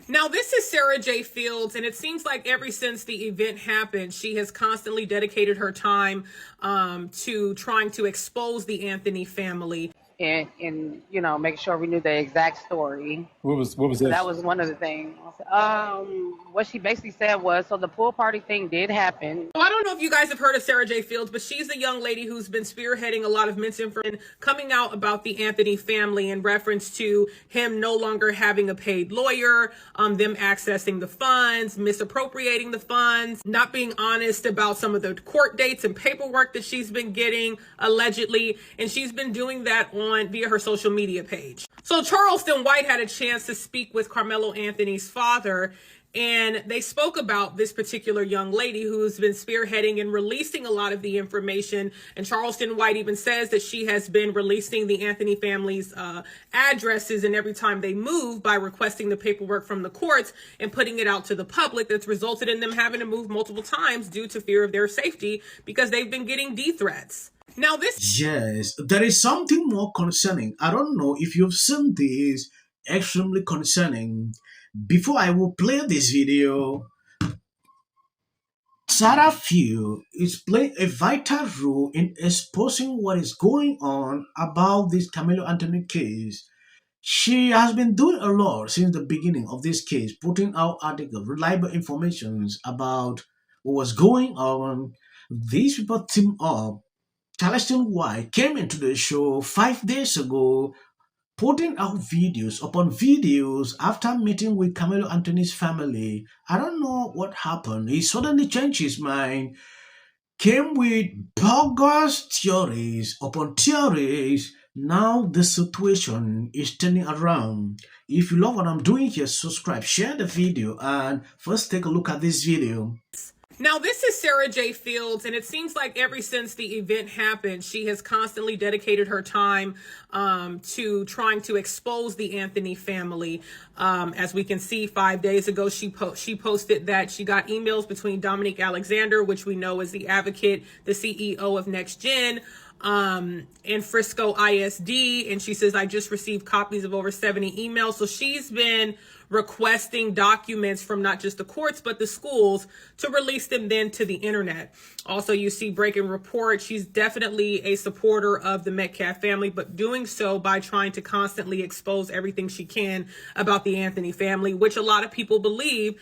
Now, this is Sarah J. Fields, and it seems like ever since the event happened, she has constantly dedicated her time to trying to expose the Anthony family. And make sure we knew the exact story. What was So that? that was one of the things. What she basically said was, so the pool party thing did happen. So I don't know if you guys have heard of Sarah J. Fields, but she's the young lady who's been spearheading a lot of misinformation coming out about the Anthony family in reference to him no longer having a paid lawyer, them accessing the funds, misappropriating the funds, not being honest about some of the court dates and paperwork that she's been getting allegedly, and she's been doing that via her social media page. So Charleston White had a chance to speak with Karmelo Anthony's father, and they spoke about this particular young lady who's been spearheading and releasing a lot of the information. And Charleston White even says that she has been releasing the Anthony family's addresses, and every time they move, by requesting the paperwork from the courts and putting it out to the public, that's resulted in them having to move multiple times due to fear of their safety because they've been getting death threats. Now this... Yes, there is something more concerning. I don't know if you've seen this, extremely concerning. Before I will play this video, Sarah Few is playing a vital role in exposing what is going on about this Karmelo Anthony case. She has been doing a lot since the beginning of this case, putting out articles, reliable information about what was going on. These people team up. Charleston White came into the show 5 days ago, putting out videos upon videos after meeting with Karmelo Anthony's family. I don't know what happened. He suddenly changed his mind, came with bogus theories upon theories. Now the situation is turning around. If you love what I'm doing here, subscribe, share the video, and first take a look at this video. Now, this is Sarah J. Fields, and it seems like ever since the event happened, she has constantly dedicated her time to trying to expose the Anthony family. As we can see, 5 days ago, she posted that she got emails between Dominique Alexander, which we know is the advocate, the CEO of Next Gen, in Frisco ISD, and she says, I just received copies of over 70 emails. So she's been requesting documents from not just the courts but the schools to release them then to the internet. Also, you see breaking report, she's definitely a supporter of the Metcalf family, but doing so by trying to constantly expose everything she can about the Anthony family, which a lot of people believe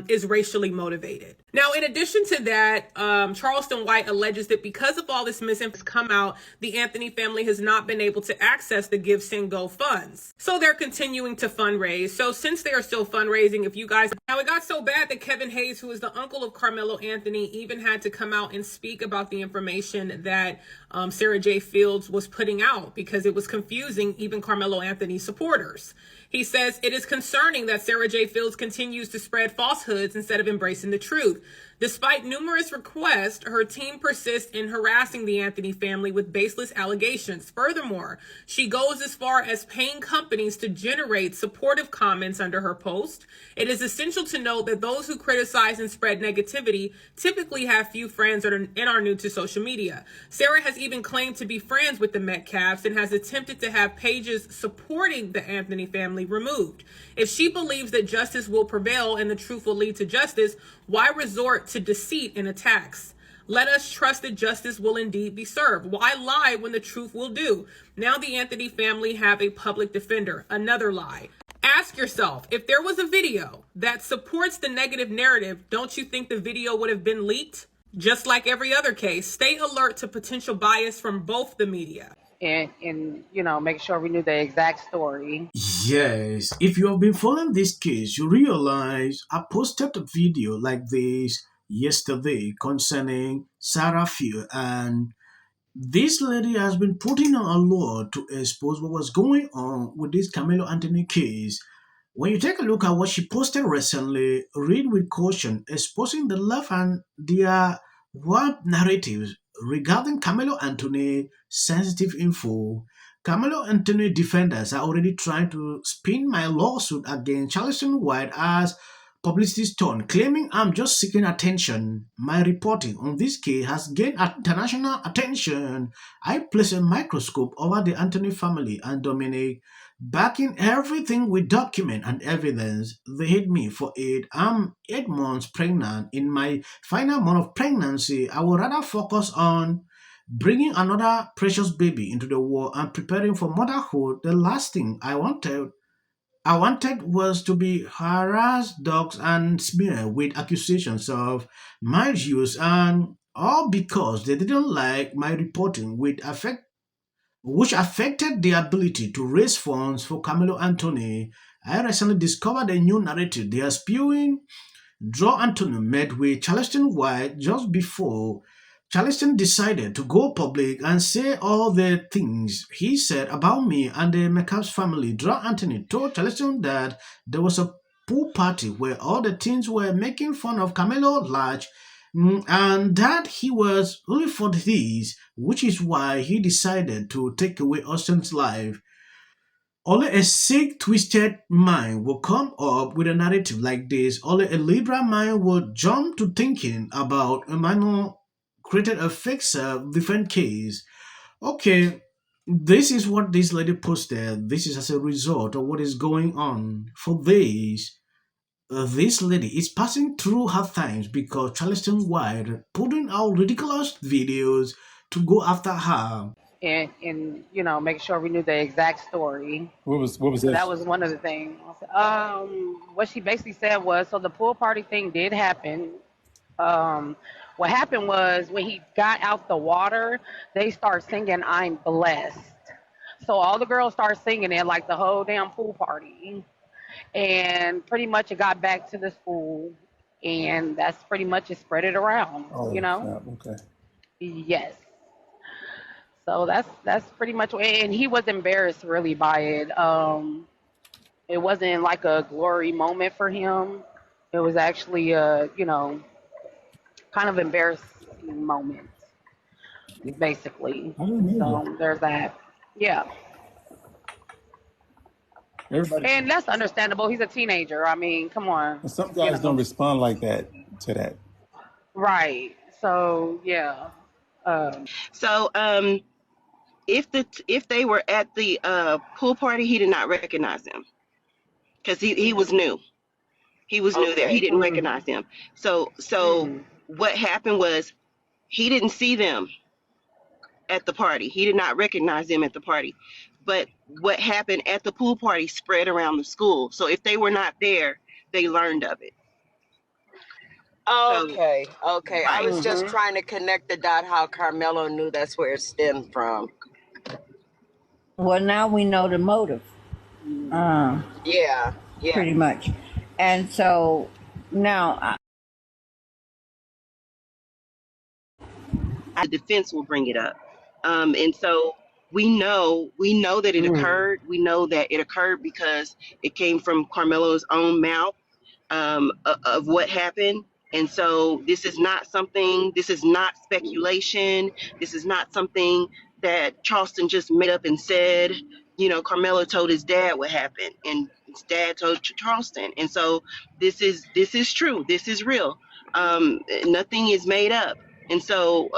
is racially motivated. Now, in addition to that, Charleston White alleges that because of all this misinformation has come out, the Anthony family has not been able to access the Give, Send, Go funds. So they're continuing to fundraise. So since they are still fundraising, if you guys... Now, it got so bad that Kevin Hayes, who is the uncle of Karmelo Anthony, even had to come out and speak about the information that Sarah J. Fields was putting out because it was confusing even Karmelo Anthony supporters. He says it is concerning that Sarah J. Fields continues to spread falsehoods instead of embracing the truth. Despite numerous requests, her team persists in harassing the Anthony family with baseless allegations. Furthermore, she goes as far as paying companies to generate supportive comments under her post. It is essential to note that those who criticize and spread negativity typically have few friends and are new to social media. Sarah has even claimed to be friends with the Metcalfs and has attempted to have pages supporting the Anthony family removed. If she believes that justice will prevail and the truth will lead to justice, why resort to deceit and attacks? Let us trust that justice will indeed be served. Why lie when the truth will do? Now the Anthony family have a public defender. Another lie. Ask yourself, if there was a video that supports the negative narrative, don't you think the video would have been leaked? Just like every other case, stay alert to potential bias from both the media. And make sure we knew the exact story. Yes, if you have been following this case, you realize I posted a video like this yesterday concerning Sarah Few, and this lady has been putting on a lot to expose what was going on with this Karmelo Anthony case. When you take a look at what she posted recently, read with caution, exposing the left and their warped narratives regarding Karmelo Anthony sensitive info. Karmelo Anthony defenders are already trying to spin my lawsuit against Charleston White as publicity stunt, claiming I'm just seeking attention. My reporting on this case has gained international attention. I place a microscope over the Anthony family and Dominic. backing everything with document and evidence. They hate me for it. I'm 8 months pregnant. In my final month of pregnancy, I would rather focus on bringing another precious baby into the world and preparing for motherhood. The last thing I wanted was to be harassed, doxxed, and smeared with accusations of mild use, and all because they didn't like my reporting, which affected the ability to raise funds for Carmelo Anthony. I recently discovered a new narrative they are spewing. Draw Anthony met with Charleston White just before Charleston decided to go public and say all the things he said about me and the Metcalf family. Draw Anthony told Charleston that there was a pool party where all the teens were making fun of Carmelo Large, and that he was only for this, which is why he decided to take away Austin's life. Only a sick, twisted mind will come up with a narrative like this. Only a liberal mind will jump to thinking about Emmanuel created a fake self-defense case. Okay, this is what this lady posted. This is as a result of what is going on. For this lady is passing through hard times because Charleston White putting out ridiculous videos to go after her. and make sure we knew the exact story. What was So that this? was one of the things. What she basically said was, so the pool party thing did happen. Um, what happened was when he got out the water, they start singing "I'm blessed." So all the girls start singing it like the whole damn pool party, and pretty much it got back to the school, and that's pretty much it spread it around. You Oh know? snap. Okay. Yes. So that's pretty much, and he was embarrassed really by it. It wasn't like a glory moment for him. It was actually a kind of embarrassing moment, basically. I didn't know that. So there's that. Yeah, Everybody. and that's understandable. He's a teenager. I mean, come on, And some you guys don't know. respond like that to that. Right. So yeah. Um, So, if they were at the pool party, he did not recognize them because he was new. He was new there. He Okay. didn't recognize them. So mm, what happened was he didn't see them at the party. He did not recognize them at the party. But what happened at the pool party spread around the school. So if they were not there, they learned of it. So Okay. Okay. I right. was just mhm. trying to connect the dot how Carmelo knew that's where it stemmed from. Well, now we know the motive, uh, Yeah. Yeah. pretty much. And so now, The defense will bring it up. And so we know that it Mm. occurred. We know that it occurred because it came from Carmelo's own mouth, of what happened. And so this is not speculation. This is not something that Charleston just made up and said. Carmelo told his dad what happened, and his dad told Charleston. And so this is true. This is real. Nothing is made up. And so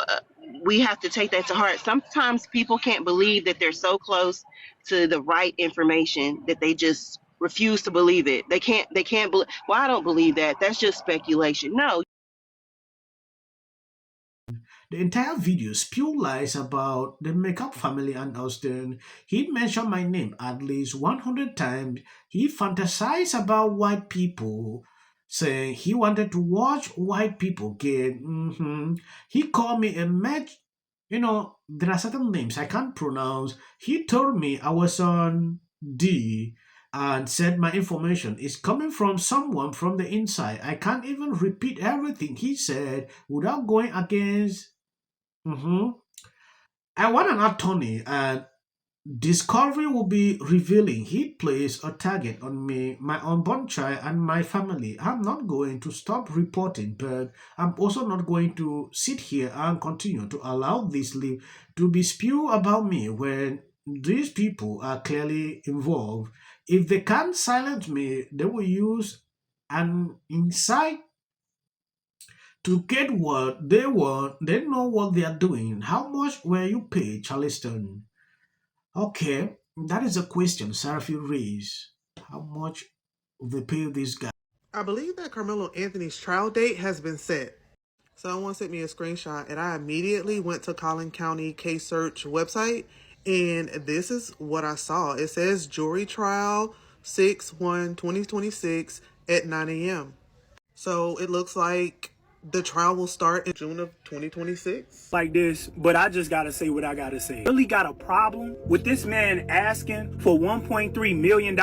we have to take that to heart. Sometimes people can't believe that they're so close to the right information that they just refuse to believe it. They can't believe. Well, I don't believe that. That's just speculation. No. The entire video spewed lies about the Makeup family and Austin. He mentioned my name at least 100 times. He fantasized about white people, saying he wanted to watch white people get. He called me a match. There are certain names I can't pronounce. He told me I was on D and said my information is coming from someone from the inside. I can't even repeat everything he said without going against. Mhm. I want an attorney, and discovery will be revealing. He placed a target on me, my unborn child, and my family. I'm not going to stop reporting, but I'm also not going to sit here and continue to allow this to be spewed about me when these people are clearly involved. If they can't silence me, they will use an insight to get what they want. They know what they are doing. How much were you paid, Charleston? Okay. That is a question Seraphim raised. How much will they pay this guy? I believe that Karmelo Anthony's trial date has been set. Someone sent me a screenshot, and I immediately went to Collin County Case Search website, and this is what I saw. It says jury trial 6/1/2026 at 9 a.m. So it looks like the trial will start in June of 2026. Like this, but I just gotta say what I gotta say. Really got a problem with this man asking for $1.3 million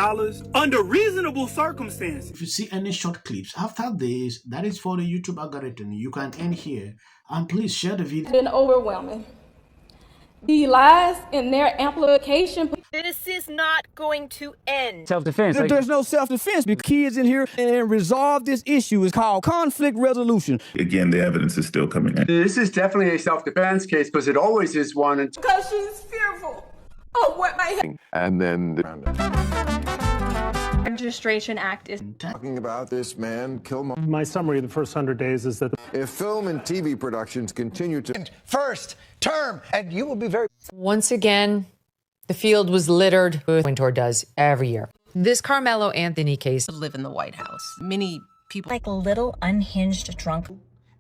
under reasonable circumstances. If you see any short clips after this, that is for the YouTube algorithm. You can end here. And please share the video. It's been overwhelming. The lies in their amplification. This is not going to end. Self-defense. There's no self-defense because kids in here and resolve this issue is called conflict resolution. Again, the evidence is still coming in. This is definitely a self-defense case because it always is one. Because she's fearful of what may happen. And then the Registration Act is talking about this man, Killmonger. My summary of the first 100 days is that If film and TV productions continue to... First term, and you will be very... Once again, the field was littered with Wintour does every year. This Karmelo Anthony case. Live in the White House. Many people like a little unhinged drunk.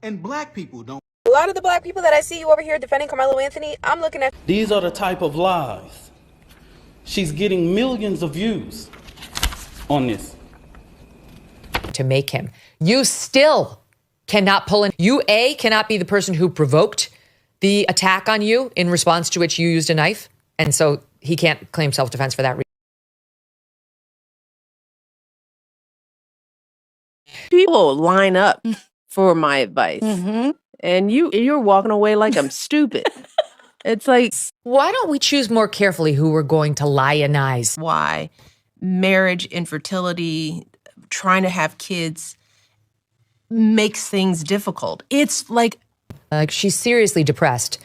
And black people don't. a lot of the black people that I see you over here defending Karmelo Anthony. I'm looking at these are the type of lies. She's getting millions of views on this. To make him. You still cannot pull in. You, cannot be the person who provoked the attack on you in response to which you used a knife. And so he can't claim self-defense for that reason. People line up for my advice. And you're walking away like I'm stupid. It's like, why don't we choose more carefully who we're going to lionize? why marriage, infertility, trying to have kids makes things difficult. It's like she's seriously depressed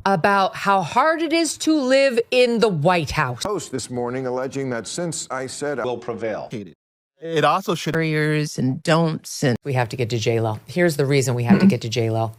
about how hard it is to live in the White House. Post this morning alleging that since I said I will prevail. It also should... barriers and don'ts. And We have to get to J-Lo. Here's the reason we have to get to J-Lo.